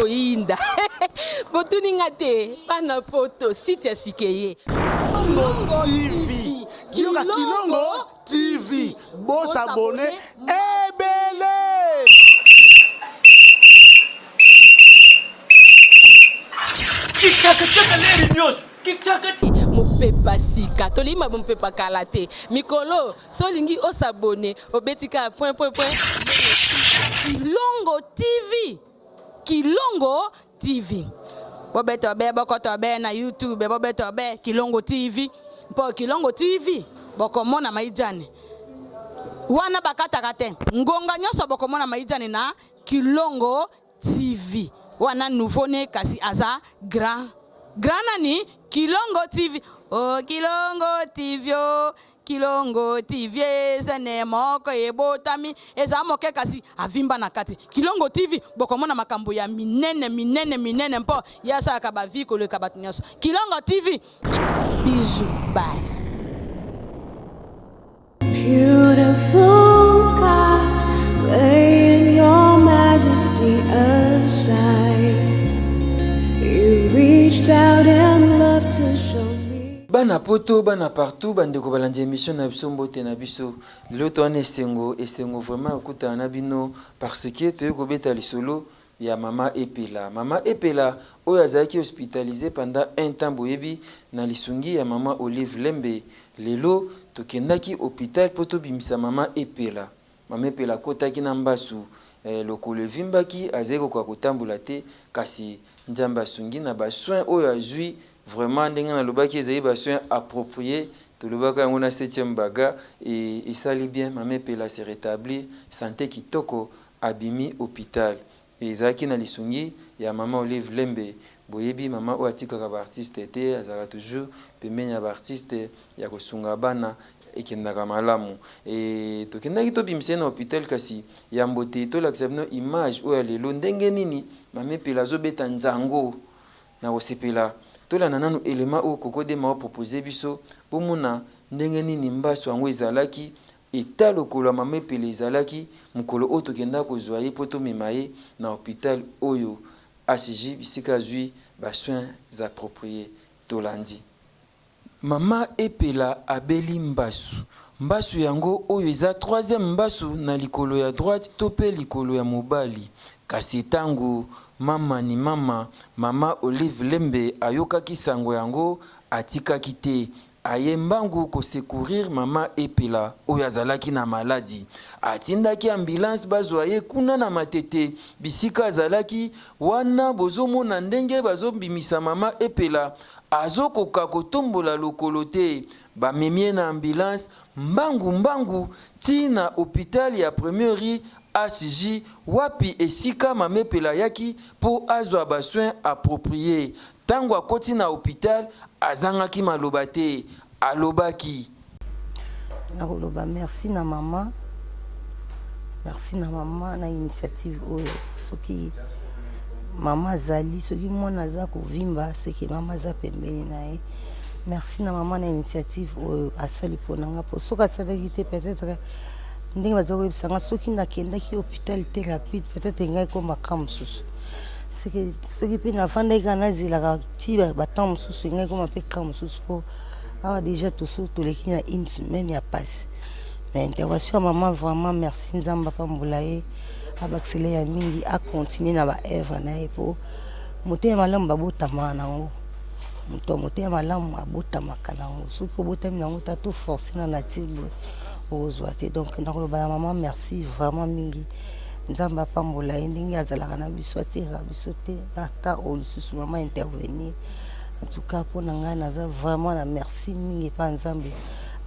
koinda. Botuninga te, bana poto, site ya sikeye. Kilongo TV. Kilongo TV. Bon s'abonner. Ebele. Mopepa sika tolima mopepa kalate mikolo solingi osabone obetika point Kilongo TV bobeto be bokoto be na YouTube bobeto be Kilongo TV po Kilongo TV bokomona maijane wana bakataka te ngonga nyoso bokomona maijane na Kilongo TV wana nouveau ne kasi aza grand nani Kilongo TV. Oh Kilongo TV, oh Kilongo TV, zene moko ebotami eza moke kasi avimba na kati. Kilongo TV bokomona makambo ya minene mpo yasa akaba viko le kabatunyaso. Kilongo TV. Bisous, bye. Beautiful God, lay in your majesty aside. You reached out and loved to show me. Bana poto, bana partout, bandeko balandi émission na biso mbote na biso. Lelo toane esengo vraiment okuta na bino parce que toyo kobeta lisolo ya mama Epela. Mama Epela oyo azalaki hospitalisé pendant un temps boyebi na lisungi ya mama Olive Lembe. Lelo tokendaki hôpital poto bimisa mama Epela. Mama Epela kotaki na mbasu lokolo vimbaki azeko kwa kotambola te kasi nzamba asungi na ba soin oyo azui vraiment ndenge na lobaki ezali ba soin approprié to lobaka yango na 7e baga et sali bien mama Epela se rétablir santé kitoko abimi hôpital ezaki na lisungi ya mama Olive Lembe boyebi mama o atikaka ba artiste te azaka toujours pemenya ba artiste ya kosunga bana ekendaka malamu et tokendaki tobimisa na hôpital kasi ya mbote tolakisa bino image oyo lelo ndenge nini mama Epela azobeta nzango na kosepela tolanda nanu elema oyo kokodema opropose biso bomona ndenge nini mbaso yango ezalaki eta lokolo ya mama Epela ezalaki mokolo oyo tokenda kozwa ye mpo tomema ye na hôpital oyo ACJ bisika azwi basoins appropriés tolandi. Mama Epela abeli mbasu yango oyo eza 3e mbasu na likolo ya droite to pe likolo ya mobali kasi tango mama Olive Lembe ayokaki sango yango atikaki te ayembangu ko secourir mama Epela oyo azalaki na maladi atindaki ambulance bazwa ye kuna na matete bisika azalaki wana bozomona ndenge bazombimisa mama Epela azokoka kotombola lokolo te bamemie na ambulance mbangu tina hôpital ya première ACJ wapi esika mama Epela yaki po azwa ba soins appropriés tango akoti na hôpital azangaki maloba te alobaki nakoloba merci na mama na initiative oyo soki mama azali soki mwana aza kovimba seke mama aza pembeni na ye merci na mama na initiative oyo asali mpona nga po soki asalaki te peut-être ndenge baza koyebisanga soki nakendaki hôpital te rapide peut-être ngai komaka mosusu soki mpe nafandaki kaka nazelaka ti batemps mosusu ngai koma mpe ka mosusu po awa déjà toso toleki na une semaine ya pasi mais intervention ya mama vraiment merci nzambe apambola ye abakisele ya mingi akontinue na baevre na ye po motema malamu babotama nango moto motema malamu abotamaka nango soki obotami nango ta to force na nature boye ozwa te donc nakoloba ya mama merci vraiment mingi nzambe apambola ye ndenge azalaka na biso atiraka biso te na ta oyo lisusu mama intervenir en tout cas mpo na ngai naza vraiment na merci mingi epa nzambe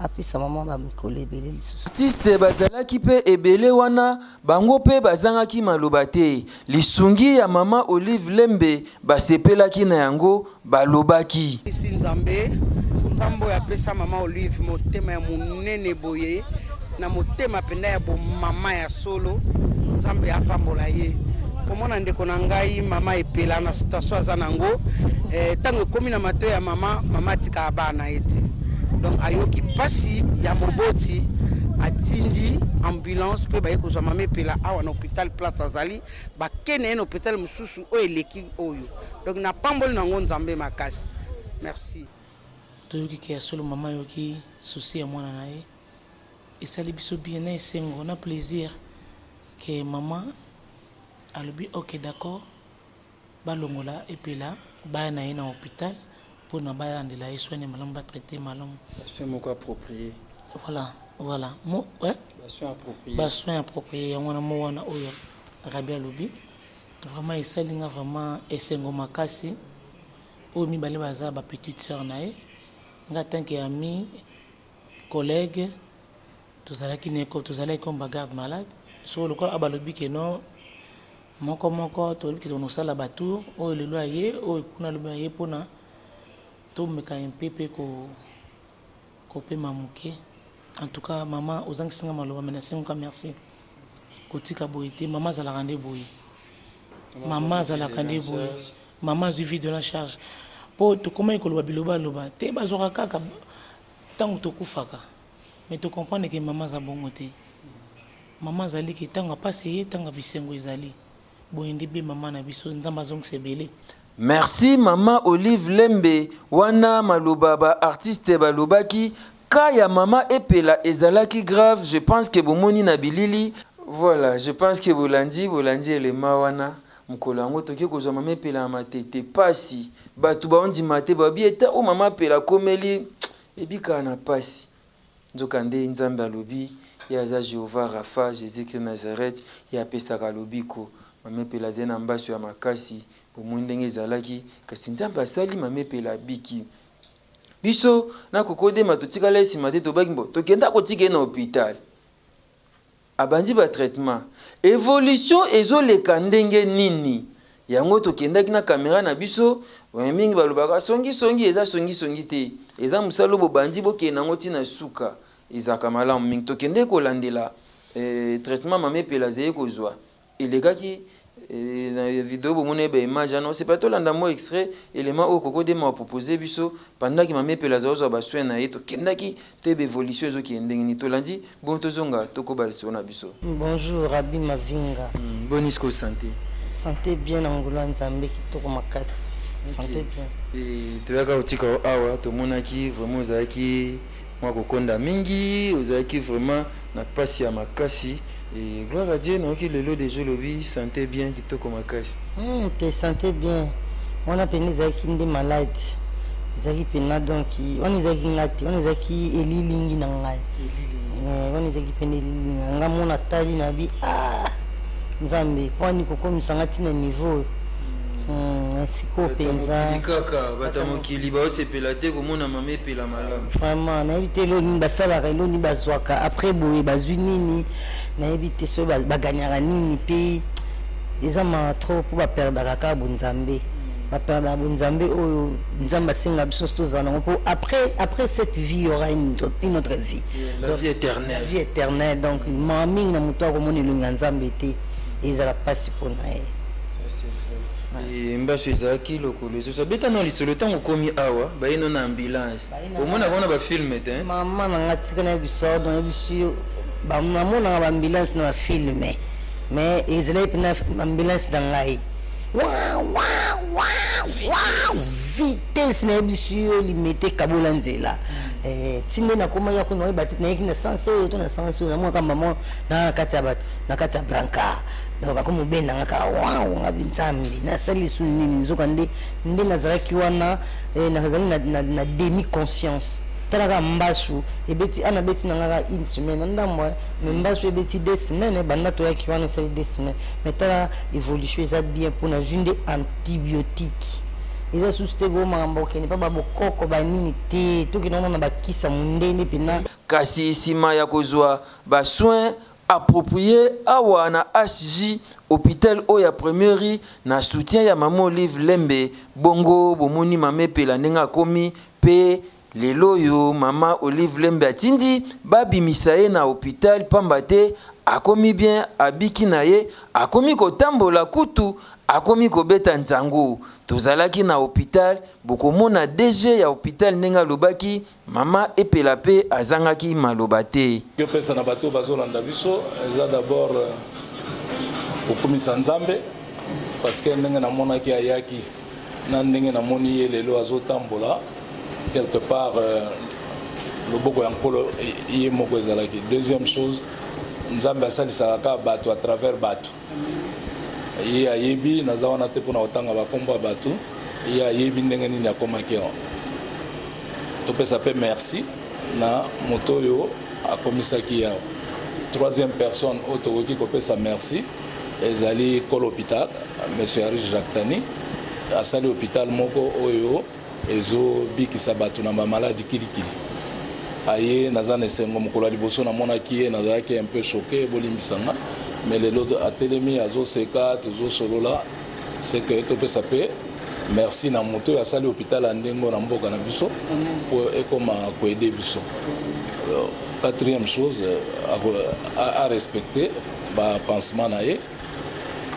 apesa mama bamikolo ebele lisusu artiste bazalaki mpe ebele wana bango mpe bazangaki maloba te lisungi ya mama Olive Lembe basepelaki na yango balobaki isi nzambe oyo apesa mama Olive motema ya monene boye na motema penda ya bomama ya solo nzambe apambola ye komona ndeko na ngai mama Epela na situation aza nango tango ekomi na mato ya mama atika bana ete donc ayoki pasi ya moboti atindi ambulance mpe baye kozwa mama epela awa na hôpital place azali bakene ye na hôpital mosusu oyo eleki oyo donc na pamboli nango nzambe makasi merci. toyoki ke ya solo mama yoki susi ya mwana na ye esali biso bien na esengo na plaisir ke mama alobi ok d'accord balongola epela baya na ye na hôpital mpona balandela ye soigne malamu batraite malamu soin moko approprié. voilà basoin approprié yango wana mo wana oyo rabi alobi vraiment esalinga vraiment esengo makasi oyo mibale baza bapetite sœur na ye nga tanke ami collègue tozalaki comme bagarde malade so lokola abalobi ke non moko tolobi ke tonosala batour oyo lelo aye oyo kuna lobi aye mpona tomeka mpe mpe kopema moke. En tout cas mama ozangisinga maloba me nasengoka merci kotika boye te mama azalaka nde boye mama azalaka nde boye mama azwi vie de la charge mpo tokomaki koloba bilobaloba te bazwaka kaka ntango tokufaka me tocomprendre ke mama aza bongo te mama azali ke ntango apasi ye ntango bisengo ezali boye nde be mama na biso nzambe azongisa ebele. Merci Maman Olive Lembe wana maloba ba artiste balobaki Kaya Mama Epela ezalaki grave. Je pense que bomoni na bilili. Voilà, je pense que bolandi elema wana mukolo yango toki kozwa Mama Epela matete pasi batu baondi mate babi eta o Mama Epela komeli ebika na pasi nzoka nde nzambe alobi ya za Jehova Rafa Jésus-Christ Nazareth ya pesaka lobiko Mama Epela zena mbaso ya makasi bomoni ndenge ezalaki kasi nzambe asali Mama Epela biki biso na kokode matotikala esima te tobaki mbo tokenda kotika na hôpital abandi ba traitement évolution ezoleka ndenge nini yango tokendaki na caméra na biso mingi balobaka songi eza songi te eza musalo bobandi bokenda ngo tina suka ezaka malamu mingi tokende kolandela traitement Mama Epela zeye kozwa elekaki na vidéo bomone ba image non c'est pas tout landa mo extrait élément au koko de m'a proposé biso pendant que Mama Epela zazo ba soin na yeto kendaki te évolution zo ki ndenge ni to landi bon tozonga toko ba sona biso. Bonjour Rabi Mavinga. Bonisco santé bien ngula nzambe kitoko makasi. Santé bien. Et tu vas utika awa to monaki vraiment zaki moi kokonda mingi ozaki vraiment na pasi ya makasi. Et gloire à Dieu, donc le lot de Jolobi sentait bien qui te comme te sentais bien. On a peine zaki ndi malade. Zaki pena donc on zaki ngati, on zaki elilingi na ngai. On zaki pena elilingi. Nga mona tali na bi nzambe kwani kokomisa ngati na niveau. Siko penza. Kaka batamokili ba osepela te komona Mama Epela malamu. Vraiment na éviter lo ni basala lo ni bazwaka après boye bazwi nini na éviter so baganyaka nini pe eza ma trop pour ba perdre kaka bunzambe ba perdre bunzambe oyo nzamba singa biso tozana pour après cette vie il y aura une autre vie, la vie éternelle. La vie éternelle donc mami na muto ko moni lunga nzambe te ezala pasi pour na et mbaso ezaki lokolo ezosa beta no lisolo ntango okomi awa bayino na ambulance omona bona bafilme te mama nanga tika na bisodo na biso bamonaka baambulance na bafilme mais ezalaki mpena ambulance na ngai vitesse na biso oyo limete kabola nzela tinde nakomaki kuna oyeba te nayeki na sanse oyo to na sanse oyo namonaka mama na kati ya bato na kati ya branka donc bakomobenda nga kaka waw nga binzambe nasali su nini nzoka nde nazalaki wana nazali na demi conscience talaka mbasu ebeti ana beti nanga une semaine ndamwa me mbasu ebeti 2 semaines banda toyaki wana sali 2 semaines mais tala évolution eza bien mpona jus antibiotique eza susu te bomaka okende mpa babokoko banini te tokende omona bakisa mondele mpena kasi nsima ya kozwa basoin approprié awa na HJ hôpital oya première na soutien ya Mama Olive Lembe bongo bomoni Mama Epela ndenge akomi pe lelo yo Mama Olive Lembe atindi babimisa ye na hôpital pamba te akomi bien abiki na ye akomi kotambola kutu akomi kobeta nzango tozalaki na hôpital bokomona DG ya hôpital ndenge alobaki mama epela pe azangaki maloba te yopesa na bato bazolanda biso eza d'abord kokomisa nzambe parce que ndenge namonaki ayaki na ndenge namoni ye lelo azotambola quelque part loboko ya nkolo ye moko ezalaki. Deuxième chose, nzambe asalisaka kaka bato à travers bato ye ayebi naza wana te mpona kotanga bakombo ya bato ye ayebi ndenge nini akomaki awa. Topesa pe merci na moto oyo akomisaki yawa. Troisième personne oyo tokoki kopesa merci ezali kolo hôpital monsieur Arish Jacques Tani asali hôpital moko oyo ezobikisa bato na bamaladi kilikili. Aye naza na esengo mokolo ya liboso namonaki ye nazalaki un peu choqué bolimbisanga mais lelo atelemi azoseka tozosolola c'est que topesa pe merci na moto oyo asali hôpital ya ndengo na mboka na biso po ekoma koede biso. Quatrième chose à respecter bapansement na ye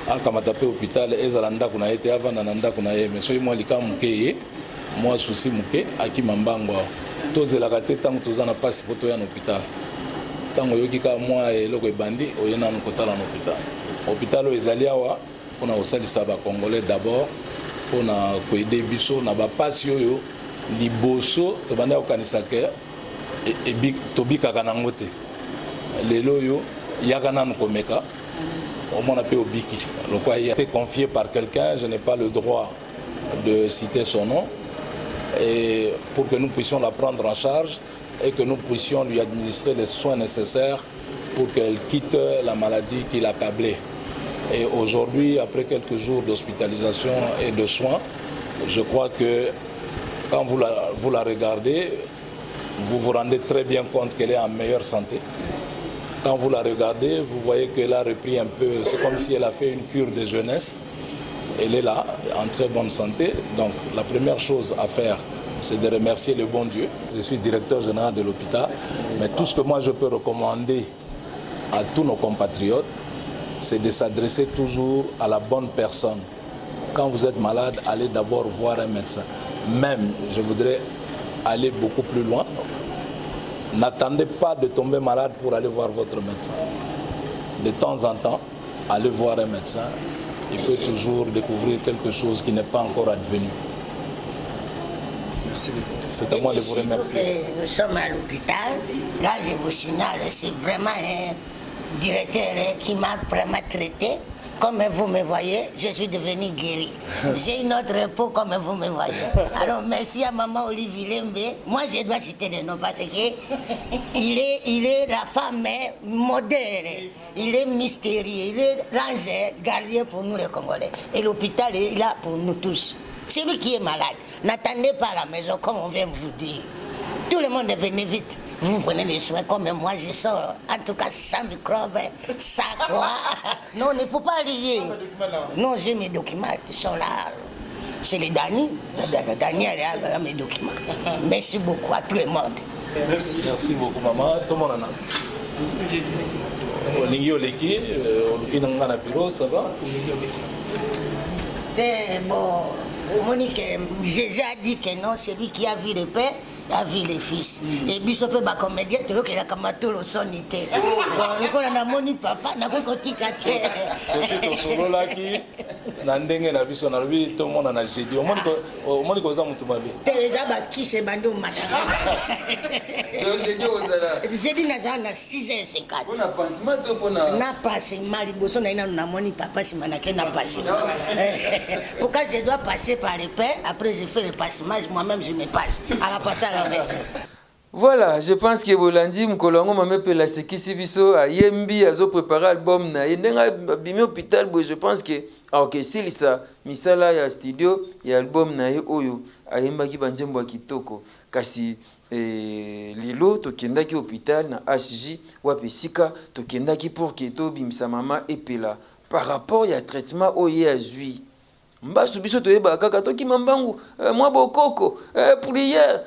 akamata pe hôpital ezala ndako na ye te avanda na ndako na ye mais soki mwa lika moke ye mwa susi moke akima mbango awa tozelaka te ntango toza na pasi po toya na hôpital ntango oyoki kaka mwa eloko ebandi oye nanu kotala na hôpital. Hôpital oyo ezali awa mpona kosalisa bacongolais d'abord mpona koede biso na bapasi oyo liboso tobandi kokanisa ke tobikaka nango te lelo oyo yaka nanu komeka omona pe obiki lokwa a été confié par quelqu'un, je n'ai pas le droit de citer son nom, et pour que nous puissions la prendre en charge et que nous puissions lui administrer les soins nécessaires pour qu'elle quitte la maladie qui l'accablait. Et aujourd'hui, après quelques jours d'hospitalisation et de soins, je crois que quand vous la regardez, vous vous rendez très bien compte qu'elle est en meilleure santé. Quand vous la regardez, vous voyez qu'elle a repris un peu, c'est comme si elle a fait une cure de jeunesse. Elle est là, en très bonne santé. Donc la première chose à faire, c'est de remercier le bon Dieu. Je suis directeur général de l'hôpital, mais tout ce que moi je peux recommander à tous nos compatriotes, c'est de s'adresser toujours à la bonne personne. Quand vous êtes malade, allez d'abord voir un médecin. Même, je voudrais aller beaucoup plus loin. N'attendez pas de tomber malade pour aller voir votre médecin. De temps en temps, allez voir un médecin. Il peut toujours découvrir quelque chose qui n'est pas encore advenu. Merci beaucoup. C'est à moi de vous remercier. Nous sommes à l'hôpital. Là, je vous signale, c'est vraiment un directeur qui m'a vraiment traité. Comme vous me voyez, je suis devenu guéri. J'ai une autre peau comme vous me voyez. Alors merci à maman Olivier Lembe. Moi je dois citer le nom parce que il est la femme moderne, il est mystérieux, il est l'ange gardien pour nous les Congolais. Et l'hôpital est là pour nous tous. Celui qui est malade, n'attendez pas à la maison comme on vient vous dire. Tout le monde venez vite. Vous prenez les soins comme moi, je sors, en tout cas sans microbes, sans quoi. Non, il ne faut pas rier. Non, j'ai mes documents qui sont là. C'est les Daniel a mes documents. Merci beaucoup à tout le monde. Merci. Merci beaucoup, maman. Tout le monde en a. Olingi Oleki, Oluki Nangana Piro, ça va? Bon, Monique, Jésus a dit que non, c'est lui qui a vu le Père, a vu le Fils. Et puis, il y a comédien, tu vois qu'il a comme le sonité. Bon, on a moni papa, on a côté kate. Je suis solo là qui, n'andenge na vision na lui, tout le monde en a jeudi. Au moins, il y a un peu de qui se bandou matin. Jeudi, on a 6h50. On a pansement, on a. Na pansement, liboso na ina na moni papa si manake na pansement. Pourquoi je dois passer par le père, après je fais le passement, moi-même je me passe. À la passage à la maison. Voilà, je pense que Bolandi Mkolongo m'a fait la sekisi biso a Yembi azo préparer album na yenga bimi hôpital bo je pense que OK si ça misala ya studio ya album na ye oyo ayemba ki banzembo kitoko kasi lilo tokendaki hôpital na HJ wapesika tokendaki pour que to bimisa mama epela par rapport ya traitement oye azui mbasu biso toyeba kaka toki mambangu mwa bokoko prière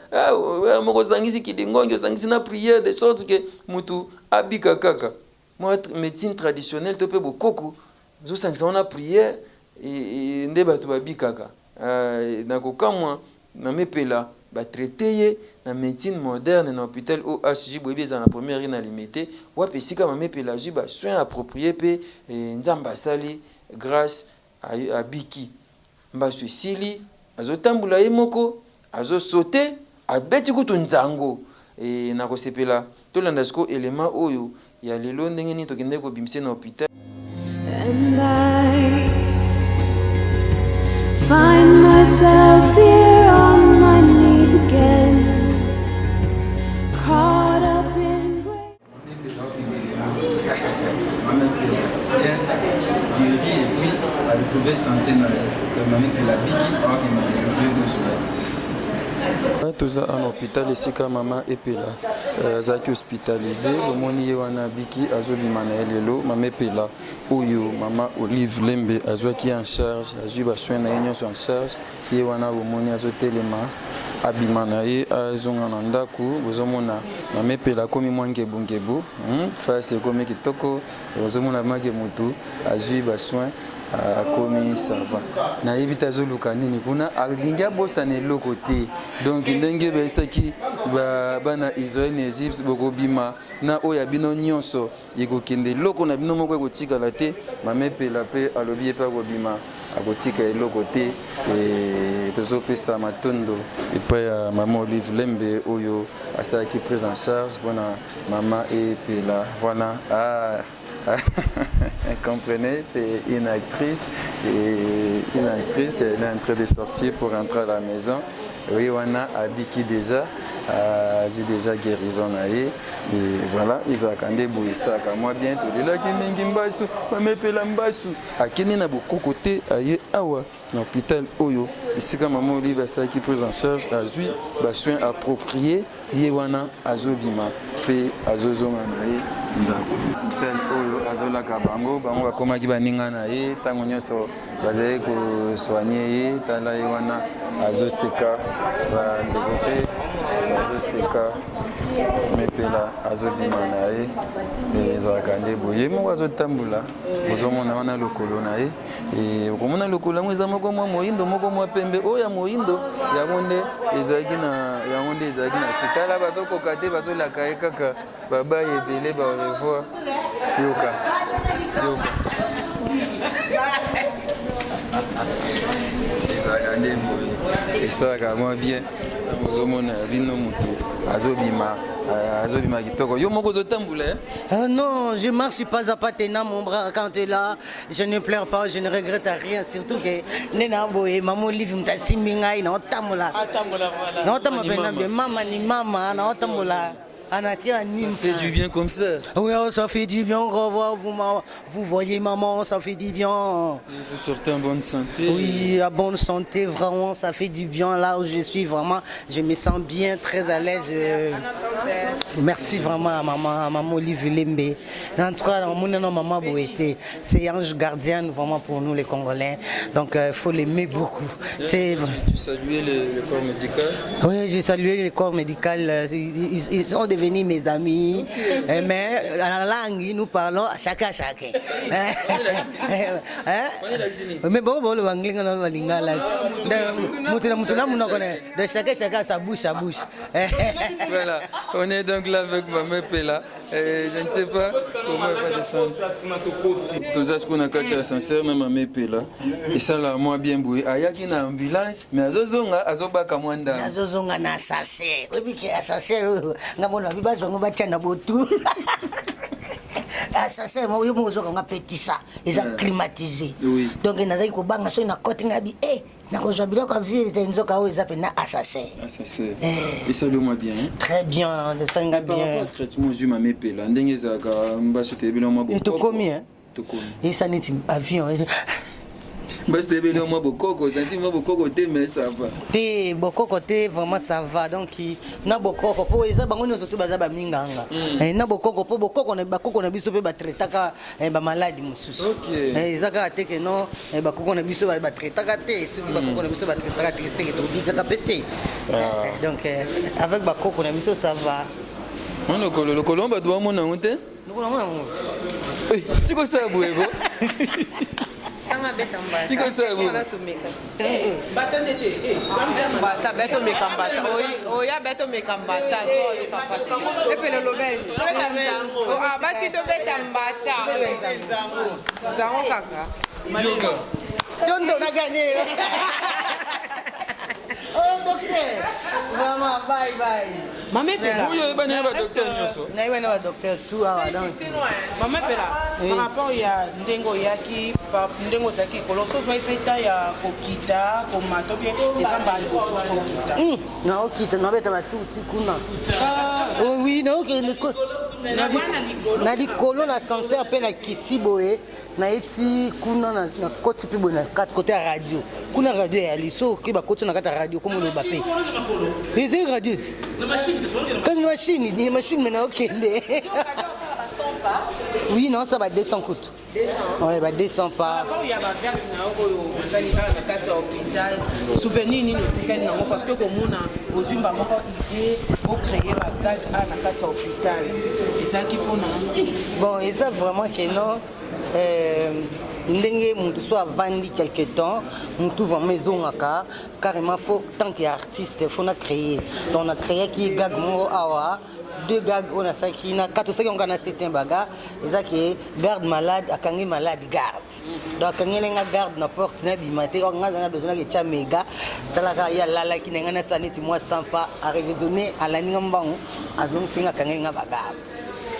moko zangisi kidingongi zangisi na prière de sorte que mutu abika kaka moi médecine traditionnelle to pe bokoko zo sangisa na prière nde bato babikaka nakokamwa namepela batraite ye na médecine moderne na hôpital OHJ boyebi eza na première na limité wapi esika mamepela azwi basoin approprié mpe nzambe asali grâce abiki mbaso esili azotambola ye moko azosaute abeti kutu nzango nakosepela tolanda siko élément oyo ya lelo ndenge nini tokende kobimisa na hôpital. And I find myself here on my knees again, caught up in grace. Et puis, à retrouver centaines de mamie de la biki, or il m'a retrouvé de soin. Toza en hôpital esika mama epela azalaki hospitalisé bomoni ye wana biki azobima na ye lelo mama epela oyo mama Olive Lembe azwaki en charge azwi basoin na ye nyonso en charge ye wana bomoni azotelema abima na ye azonga na ndako bozomona mama epela akomi mwa ngebungebu fasi ekomi kitoko bozomona make motu azwi basoin akomi sava nayebi te azoluka nini kuna alingi abosana eloko te donc ndenge bayesaki bana Israel na Egypte bokobima na oyo ya bino nyonso ekokende eloko na bino moko ekotikala te mama epela mpe alobi ye mpe akobima akotika eloko te tozopesa matondo epai ya mama Olive Lembe oyo asalaki prise en charge mpona mama epela voilà. Comprenez, c'est une actrice et elle est en train de sortir pour rentrer à la maison. Oui, on a Abiki déjà, j'ai déjà guérison et voilà, ils ont quand bouillé ça comme moi bien tout de là qui m'engimbasu, m'appelle mbasu. À Kenya na beaucoup côté aye awa l'hôpital Oyo. Ici quand maman Olive ça qui prise en charge a eu soins appropriés, yewana azobima, pe azozonga na ndako. Hôpital Oyo azolaka bango bakomaki baninga na ye ntango nyonso bazali kosoigne ye tala ye wana azoseka bandeko mpe azoseka mepela azobima na ye ezalaka nde boye moko azotambola ozomona wana lokolo na ye okomona lokolo yango eza moko mwa moyindo moko mwa pembe oyo ya moyindo yango nde ezalaki na sutala bazokoka te bazolaka ye kaka babai ebele barevoir yoka ezalaka nde boye esalaka mwa bien ozomona bino motu azobima kitoko yo moko ozotambola Non, je marche pas à pas tenant mon bras quand tu es là. Je ne pleure pas, je ne regrette rien. Surtout que Nena Boye, maman Olive mtasimbi ngai na otambola. Na otambola bien mama ni mama na otambola. Ça fait du bien comme ça. Oui, ça fait du bien. Au revoir, vous voyez maman, ça fait du bien. Et vous sortez en bonne santé. Oui, à bonne santé, vraiment, ça fait du bien. Là où je suis, vraiment, je me sens bien, très à l'aise. Merci vraiment à maman Olive Lembe. En tout cas, mon nom maman Boété, c'est ange gardienne vraiment pour nous les Congolais. Donc, il faut l'aimer beaucoup. Tu saluais le corps médical? Oui, j'ai salué le corps médical. Ils sont devenus mes amis, mais à la langue, nous parlons chacun. Mais bon, le anglais, on a lingala. De chacun sa bouche à bouche. Voilà, on est donc là avec Maman Pela. Je ne sais pas comment elle va descendre. Tout ça, ce qu'on a caché à sincère, même Maman Pela. Et ça, là, moi, bien bouillé. Ayaki na ambulance, mais Azozonga, Azobaka Mwanda. Azozonga na assassin. Oui, que assassin, bazongo batiana botu assassin mo yo mozo nga petisa eza climatisé donc nazali ko banga so na côté ngabi na ko zo biloko vivre te nzoka o eza pena assassin et ça le moi bien très bien le sanga bien traitement zu Maman Pela ndenge za ka mbaso te bilo mo to komi et ça n'est avion Basta bébé moi bokoko senti moi bokoko te mais ça va. Te bokoko te vraiment ça va donc na bokoko po eza bango nyonso to baza ba minganga. Na bokoko po bokoko na bakoko na biso pe ba traitaka ba maladie mosusu. OK. Eza ka te que non bakoko na biso ba traitaka te soki bakoko na biso ba traitaka te c'est que to bika pété. Donc avec bakoko na biso ça va. On le colon ba doit mon honte. Nous Tu sais ça, Bouego? Tu sais ça, Bouego? Bata beto mekambata. Oya beto mekambata. Epele lobel. Ah, baki to beta mbata. Zango kaka. Yoga. Jondo na gagné. Oh docteur. Vraiment bye bye. Mame pela. Oui, il y a un docteur Nyoso. Na iwe na docteur tout à dans. Mame pela. Par rapport ya ndengo yaki ndengo zaki koloso so ipeta ya kokita komato bien ezamba liboso kokita. Na okita na beta batuti kuna. Oui, na okele ko. Na likolo na ascenseur pe na kiti boye na eti kuna na koti pe boye na côté ya radio. Kuna radio ya liso ke ba koti na kata radio comme le bapé. Les radio. Quand une machine, une machine maintenant okele. Oui, non, ça va 200 coûte. 200. Ouais, bah 200 pas. Il y a ma verre qui n'a pas au sanitaire na kati ya hôpital. Souvenir ni notika na ngo parce que comme on a aux umba moko idée pour créer ma garde na kati ya hôpital. Et ça qui pona. Bon, et ça vraiment que non ndenge mutu so avandi quelque temps mutu vraiment ezongaka carrément faut tant que artiste faut na créer donc on a créé qui gag mo awa deux gags on a ça qui na 4 5 on a 7e baga eza que garde malade akangi malade garde donc akangi nga garde na porte na bimate on nga besoin que tia méga talaka ya lala ki nga na saniti moi sans pas à raisonner à la ningambango azong singa akangi nga baga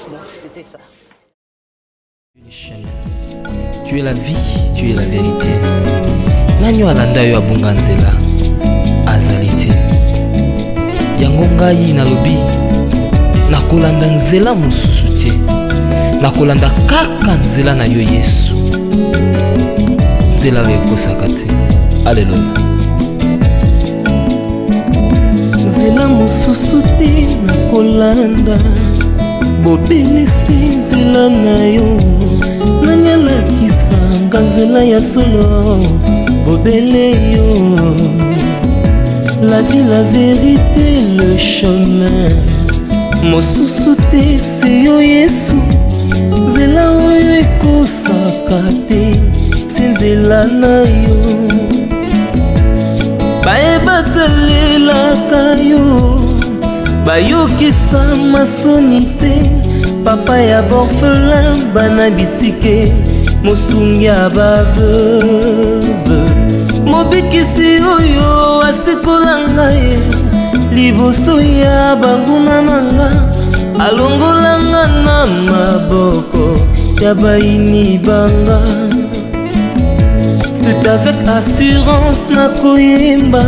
donc c'était ça. Tu es la vie, tu es la vérité. Nanyo alanda yo abunga nzela azalite. Yango ngai nalobi nakolanda nzela mosusu te. Nakolanda kaka nzela na yo Yesu. Nzela oyo ekosaka te. Alleluya. Nzela mosusu te nakolanda. Bobelisi nzela na yo. Nanyalakisanga nzela ya solo. Bobele yo. La vie, la vérité, le chemin. Mosusu te se yo Yesu. Nzela oyo ekosaka te. Se nzela na yo. Bayebatalelaka yo. Bayokisa masoni te. Papa ya borphelin bana bitike. Mosungi ya baveuve. Mobikisi oyo asikola ngai liboso ya banguna nanga. Alongolanga na maboko ya baini banga. C'est avec assurance nakoyemba.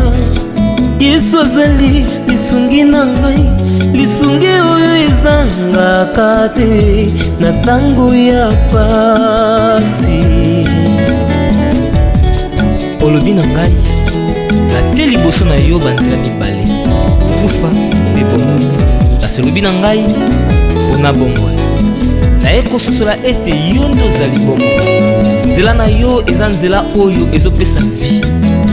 Yesu azali lisungi na ngai. Lisungi oyo ezangaka te na tango ya pasi. Olobi na ngai natie liboso na yo banzela mibale kufa mpe bomoi. Kasi olobi na ngai mpona bomoi naye kososola ete yo nde ozali bomoi. Nzela na yo eza nzela oyo ezopesa vie.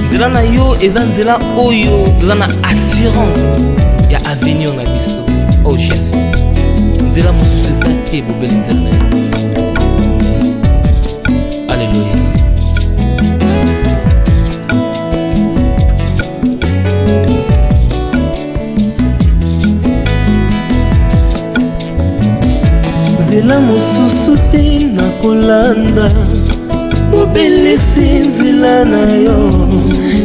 Nzela na yo eza nzela oyo toza na assurance ya avenir na biso. Oh Jésus, nzela mosusu eza te bobeli nzela na yo. Alleluya. Nzela mosusu te nakolanda. Bobelisi nzela na yo.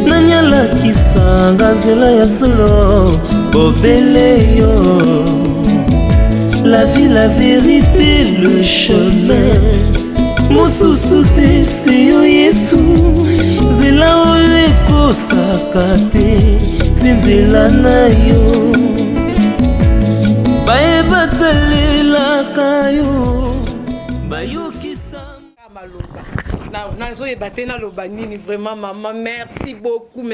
Nanyalakisanga nzela ya solo. Bobele yo. La vie, la vérité, le chemin. Mosusu te se yo Yesu. Nzela oyo ekosaka te. Se nzela na yo. Bayebatalelaka yo. Bayokisa maloba. Nazoyeba te naloba nini vraiment maman merci beaucoup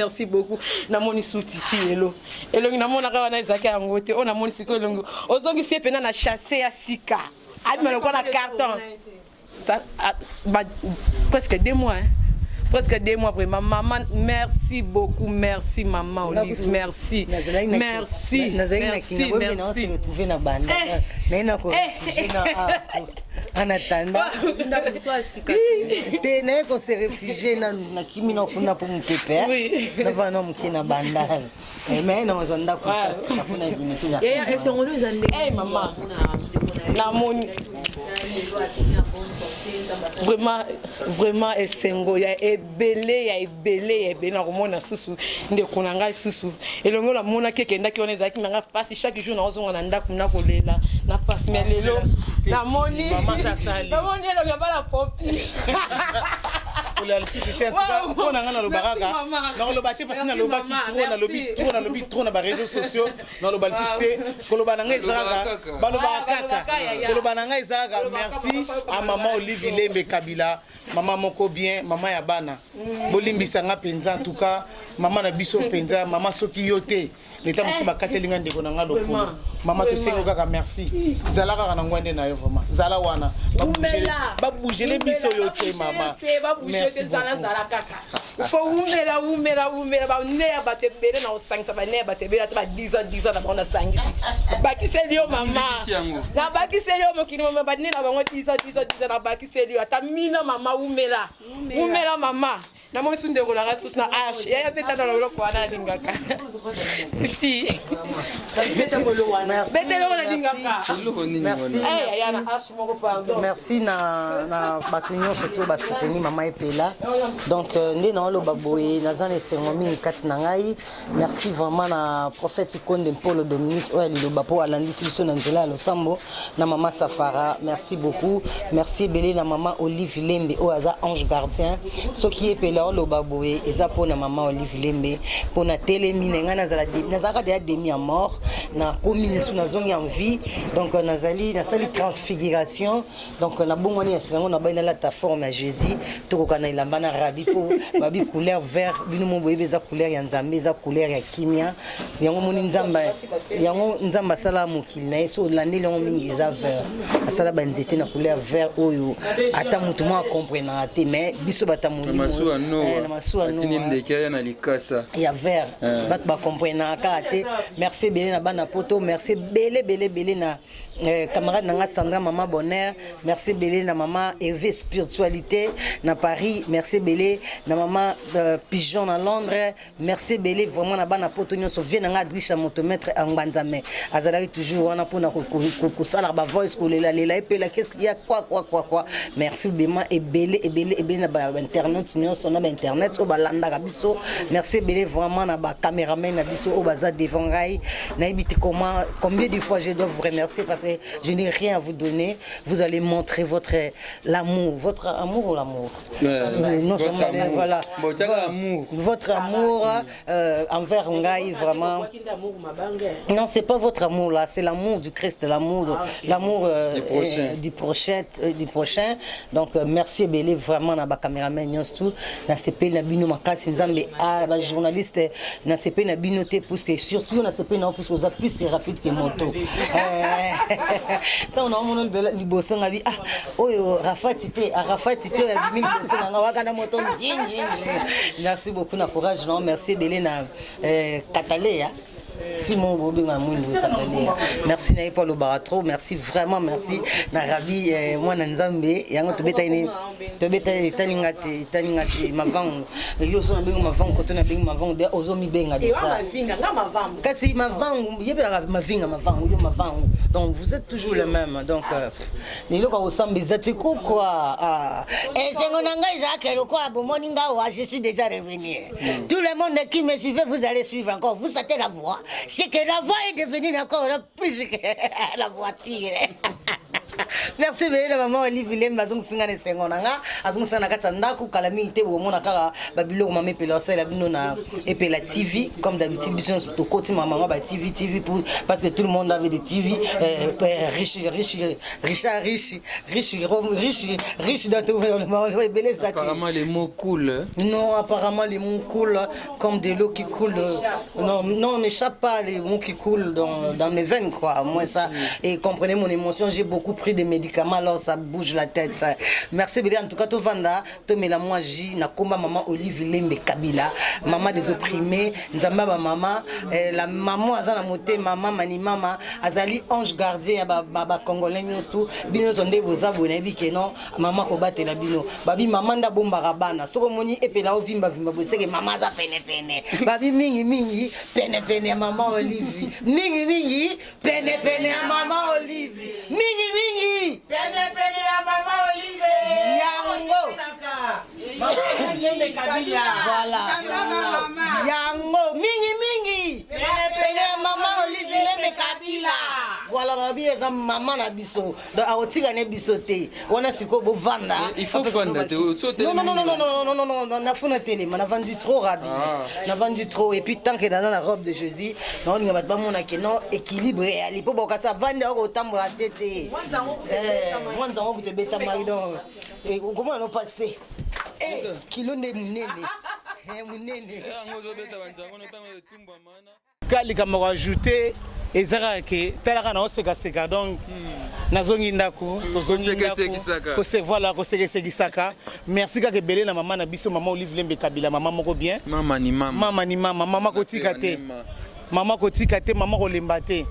namoni sutiti elo elongi namonaka wana ezalaki yango te oyo namoni sikoyo elongi ozongisi ye mpena na chasse ya sika abima lokwa na carton presque 2 mois presque 2 mois vraiment maman merci beaucoup merci maman Olive merci En attendant, te naye qu'on se réfugie na kimi na kuna pour mon pépère. Na va non qui na bandal. Mais non on nda kwa fasi na kuna gini tu. Et c'est on nous ande. Eh maman. Na moni. Vraiment esengo ya ebele na komona susu nde konanga susu. Elongo la mona keke ndaki on ezaki nanga passe chaque jour na ozonga na ndako na kolela na passe mais lelo na moni maman ça sali. Na moni elongo ya bala popi. Pour le système en tout cas on a na lobaraka na lobate parce na lobaki trop na lobby trop na ba réseaux sociaux na lobal système ko lobananga ezaka ba lobaka ko lobananga ezaka merci à maman Olive Lembe Kabila maman moko bien maman ya bana bolimbisa nga penza en tout cas maman na biso penza maman soki yote l'état musu bakatelinga ndeko na nga lokolo maman to sengo kaka merci zala kaka na ngwande na yo vraiment zala wana ba bouger les biso yote maman merci zala kaka faut umela ba ne abate bele na osangisa ba ne abate bele ata ba 10 ans na bana sangisi bakiseli yo mama na bakiseli yo mokini mama ba ne na bango 10 ans na bakiseli yo ata mina mama umela mama na mo sunde ko la rasus na h ya beta na lo ko ana lingaka titi beta ko lo wana beta lo na lingaka merci ya na h mo ko pardon merci na batunyo surtout ba soutenir maman Epela donc ndé na lo baboye nazana esengo mingi kati na ngai merci vraiment na prophète Konde Paul Dominique oya liloba po alandisi biso na nzela ya losambo na maman Safara merci beaucoup merci belé na maman Olive Lembe oya za ange gardien soki Epela lo baboye eza po na maman Olive Lembe po na telemi nga nazaka déjà demi à mort na commune sous na zongi en vie donc nazali transfiguration donc na bongoni esengo na baina la ta forme à Jésus to ko na ilamba na rabi po babi couleur vert bino mo boye beza couleur ya nzambe eza couleur ya kimia yango moni nzamba sala mokili na yeso landeli yango mingi eza vert asala ba nzete na couleur vert oyo ata mutu mo comprendre te mais biso batamu masuwa no atini ndeke na likasa ya vert bat ba comprendre ka te merci belé na bana poto merci belé na camarade nanga Sandra maman Bonheur merci belé na maman Eve spiritualité na Paris merci belé na maman Pigeon na Londres merci belé vraiment na bana poto nyonso vient nga Adrisha motomètre en Banzame azalaki toujours wana pona ko sala ba voice ko lela et la qu'est-ce qu'il y a quoi merci bema et belé na ba internet nyonso na ba internet o balanda ka biso merci belé vraiment na ba caméraman na biso o baza devant ngai na ibiti combien de fois je dois vous remercier parce que je n'ai rien à vous donner vous allez montrer votre amour ou l'amour non voilà votre amour envers ngai vraiment non c'est pas votre amour là c'est l'amour du Christ l'amour du prochain donc merci belé vraiment na ba caméraman nyonso na CP na bino makasi nzambe ba journaliste na CP na bino te parce que surtout na CP na plus aux plus rapide que moto tant on a mon liboso ngabi oyo rafatite ya bimi liboso nga waka na moto njinji merci beaucoup na courage non merci belé na Katalea Fimo Bobinga Mwindu Katalea merci na Paul Baratro merci vraiment merci na Rabi moi na Nzambe yango tobeta italingati mavangu yo so na bengo mavangu koto na bengo mavangu de ozo mi benga de ça kasi mavangu yebe mavinga mavangu yo mavangu donc vous êtes toujours le même donc ni loka osambe zate ko quoi et c'est mon engagement Jacques le quoi bon moninga je suis déjà revenu tout le monde qui me suivait vous allez suivre encore vous sentez la voix c'est que la voix est devenue encore plus que la voiture. Merci belé la maman Olive Lembe bazong singa ne sengo nanga azong sana katanda ku calamité bo mona kaka babilo ko mama Epela ça la bino na Epela TV comme d'habitude biso to koti maman ba TV pour parce que tout le monde avait des TV riche dans tout le monde belé ça apparemment les mots coulent non apparemment les mots coulent comme de l'eau qui coule non n'échappe pas les mots qui coulent dans mes veines quoi moi ça et comprenez mon émotion j'ai beaucoup pris des médicaments, alors ça bouge la tête. Merci bien. En tout cas, tout vanda, tout mais la moi J, na combat maman Olive Lembe Kabila, maman des opprimés, Nzamba maman, la maman azana moté, maman mani mama, azali ange gardien baba congolais nyonso, bino sonde boza bonebi ke non, maman ko batela bino. Babi maman nda bomba rabana, soko moni epela ovimba vimba boseke maman za pene pene. Babi mingi mingi pene pene maman Olive. Mingi mingi pene pene à maman Olive. Mingi mingi pene pene à maman Olive. Yango. Voilà. Yango. Mingi mingi pene pene à maman Olive Lembe Kabila. Voilà babi eza maman na biso. Donc aotika ne bisoté. Wana siko bo vanda. Il faut vanda te sauter. Non, on a fait notre télé, on a vendu trop rapide. On a vendu trop et puis tant que dans la robe de Jésus, non on va pas mon non équilibré à l'époque quand ça vendre au temps la tête. Moi on te bêta maridon. Et comment on passe? Eh kilo ne munene. Munene. Kali kama rajouter ezara ke talaka na oseka seka donc nazongi ndako tozongi ndako ko se voilà ko seka sekisaka merci kaka belé na maman na biso maman Olive Lembe Kabila maman moko bien maman ni maman kotika te maman kotika te maman ko lemba te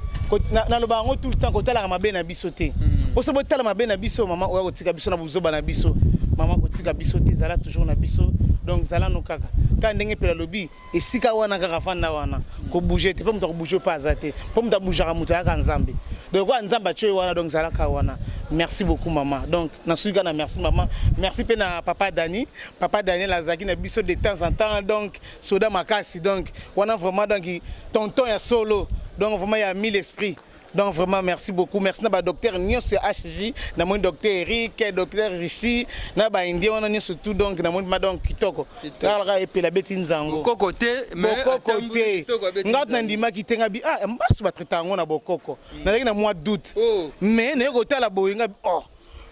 na loba ngo tout le temps ko talaka mabe na biso te o se botala mabe na biso maman o kotika biso na buzoba na biso maman kotika biso te zala toujours na biso donc zala no kaka quand ndenge pela lobi esika wana kaka fanda wana ko bouger te pas muta ko bouger pas azate pas muta bouger ka muta ka nzambe donc kwa nzamba tshwe wana donc zala ka wana merci beaucoup maman donc na suika na merci maman merci pe na papa Daniel azaki na biso de temps en temps donc soda makasi donc wana vraiment donc tonton ya solo donc vraiment il y a mis l'esprit. Donc vraiment merci beaucoup. Merci na docteur Nyos HJ, na mon docteur Eric, docteur Rishi, na ba indien on a surtout donc na mon donc kitoko. Kala et puis la beti nzango. Kokote mais kokote. Ngat na ndima kitenga bi mbasu ba traiter ngo na bokoko. Na na mois d'août. Mais ne ko tala boyinga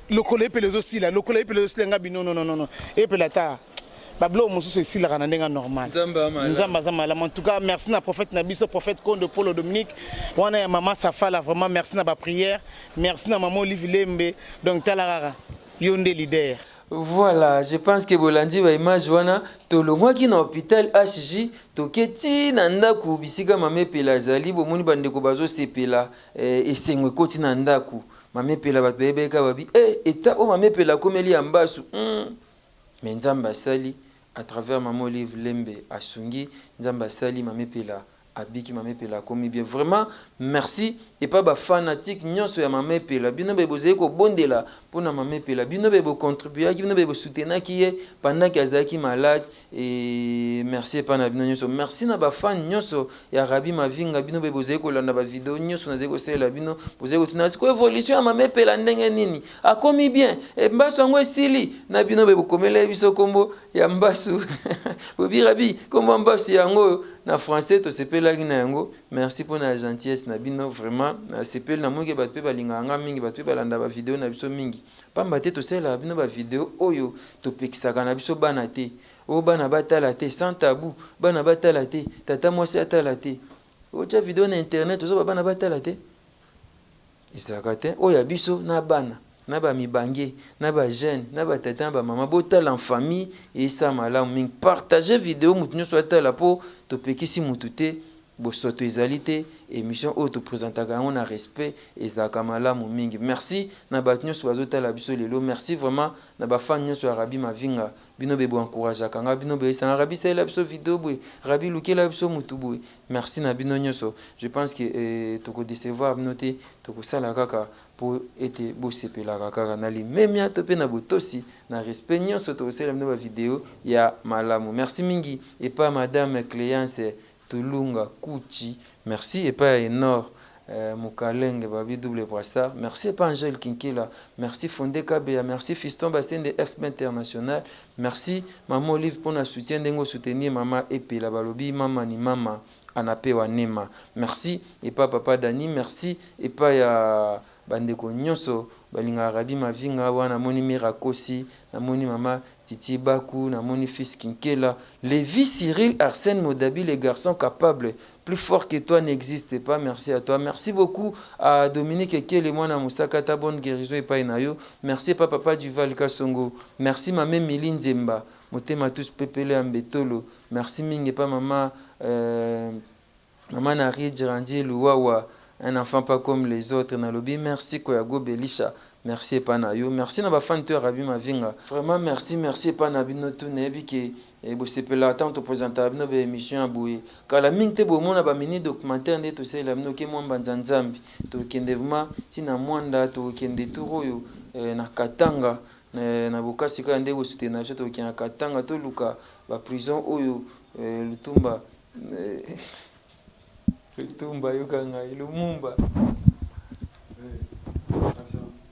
le collègue pe les aussi là, le collègue pe les aussi ngabi non. Et puis la ta Bablo Moussou ici la ndenga normal. Nzamba zamala. En tout cas, merci na prophète Nabiso, prophète Conde Paul Dominique. Wana maman Safa là vraiment merci na ba prière. Merci na maman Olive Lembe. Donc talarara. Yonde leader. Voilà, je pense que Bolandi va image wana tolongwa ki na hôpital HJ toketi na ndaku bisika mame pela zali bomoni bandeko bazo sepela esengwe koti na ndaku mame pela bat bebeka babi eta o mame pela komeli ya mbasu mais nzamba sali à travers maman Olive Lembe asungi nzamba sali mame pela abiki mame pela komi bien vraiment merci et pas ba fanatique nyonso ya mame pela bino be bozé ko bondela pona mame pela bino be bo contribuer bino be bo soutenir qui est pendant que azaki malade et merci pas na bino nyonso merci na ba fan nyonso ya Rabi Mavinga bino be bozé ko landa ba vidéo nyonso na zeko sela bino bozé ko tuna ko évolution ya mame pela ndenge nini akomi bien e mbaso ngo esili na bino be bokomela biso kombo ya mbasu bobi Rabi kombo mbasu yango na français to sepela na yango merci pour la gentillesse na bino vraiment sepela na moke batpe balinganga mingi batpe balanda ba vidéo na biso mingi pamba te to sela bino ba vidéo oyo to pekisaka na biso bana te o bana batala te sans tabou bana batala te tata mwasi atala te o cha vidéo na internet ozo bana batala te isaka te oya biso na bana na ba mibange na ba jeune na ba tata ba mama botala en famille et ça malamu mingi partager vidéo mutu nyo soit la po to pekisi mutu te bo soto ezalité émission auto présentaka on a respect ezaka malamu mingi merci na ba nyo soit zotala biso lelo merci vraiment na ba fan nyo soit Rabi Mavinga bino be bo encourager kanga bino be sa Rabi sela biso vidéo boy Rabi lukela biso mutu boy merci na bino nyoso je pense que to ko décevoir noter to ko sala kaka pour être beau sepela kaka na li même to pe na botosi na respect nyoso to sela bino ba vidéo ya malamu merci mingi et pas madame Cléance Tulunga Kuchi merci et pas Enor Mukalenge babi double brasta merci et pas Angèle Kinkela merci Fondé Kabea merci Fiston Bastien de FB International merci maman Olive pour na soutien dengo soutenir maman et la balobi maman ni maman anapewa nema merci et pas papa Dani merci et pas ya bandeko nyonso balinga Rabi Mavinga wana namoni Mirakosi namoni mama Titi Baku namoni fils Kinkela Lévi Cyril Arsène Modabi les garçons capables plus fort que toi n'existe pas. Merci à toi. Merci beaucoup à Dominique Ekele Mwana Moussaka ta bonne guérison et pas inayo. Merci papa du Val Kasongo. Merci maman Miline Zemba. Motema tous pepele ambetolo. Merci mingi pas maman maman Nari Djirandi Louawa. Un enfant pas comme les autres na lobby. Merci Koyago Belisha. Merci Panayo. Merci na ba fan de Rabi Mavinga. Vraiment merci Panabino tout nebi que et bo sepela tant to présenter bino be émission aboué. Kala mingte bo mona ba mini documentaire nde to se la bino ke mo mbanzanzambi. To kendevuma tina mwanda to kende turoyo na Katanga na bokasi ka nde bo soutenir to kena Katanga to luka ba prison oyo Lutumba Lutumba yokanga Lumumba.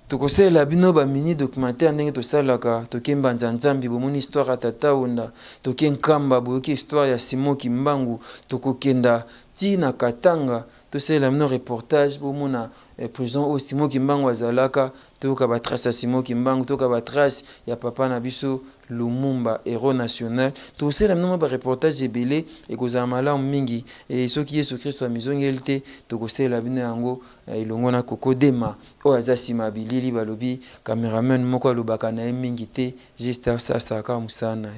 Tokosela bino ba mini documentaire ndenge tosalaka tokemba nzanzambi bomoni histoire ya tata onda tokenkamba boyoki histoire ya Simon Kimbangu tokokenda ti na Katanga tosela bino reportage bomona prison o Simon Kimbangu azalaka toka ba trace ya Simon Kimbangu toka ba trace ya papa na biso Lumumba héros national tosela bino ba reportage ebele ekozala malamu mingi e soki Yesu Kristo amizongeli te tokosela bino yango ilongo na kokodema o azasima bilili balobi cameraman moko alobaka na mingi te juste ça ka musana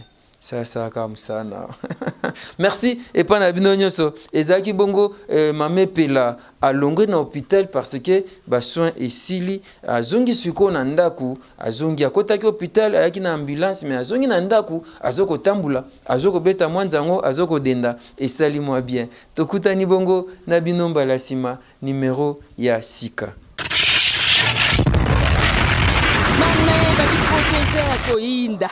ça ka musana merci et pas na bino nyoso ezaki bongo mame pela alongwe na hôpital parce que ba soin esili azongi suko na ndaku azongi akotaki hôpital ayaki na ambulance mais azongi na ndaku azoko tambula azoko beta mwanzango azoko denda esali mwa bien tokutani bongo na bino mbala sima numéro ya sika koinda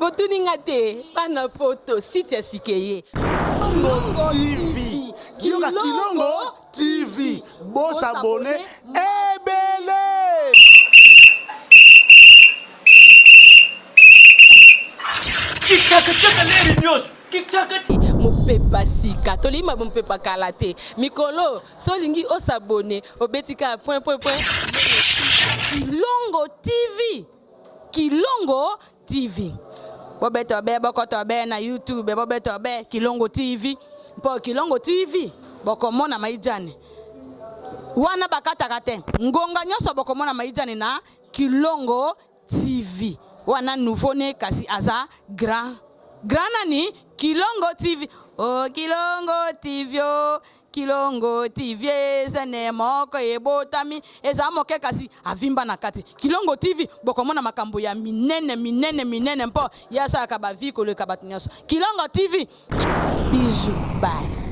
botuninga te bana poto site ya sikeye Kilongo TV Kioka Kilongo TV Boss abonné ebele Kichaka leri nyoso kichaka mopepa sika tolima mopepa kala te mikolo solingi osabone obetika point Kilongo TV Kilongo TV bobeto be bokoto be na YouTube bobeto be Kilongo TV mpo Kilongo TV bokomona maijane wana bakataka te ngonga nyoso bokomona maijane na Kilongo TV wana nouveau ne kasi aza grand nani Kilongo TV oh Kilongo TV oh Kilongo TV zene moko ebotami eza moke kasi avimba na kati Kilongo TV bokomona makambo ya minene mpo yasa ka ba vie ko le kabatinyoso Kilongo TV bijou bye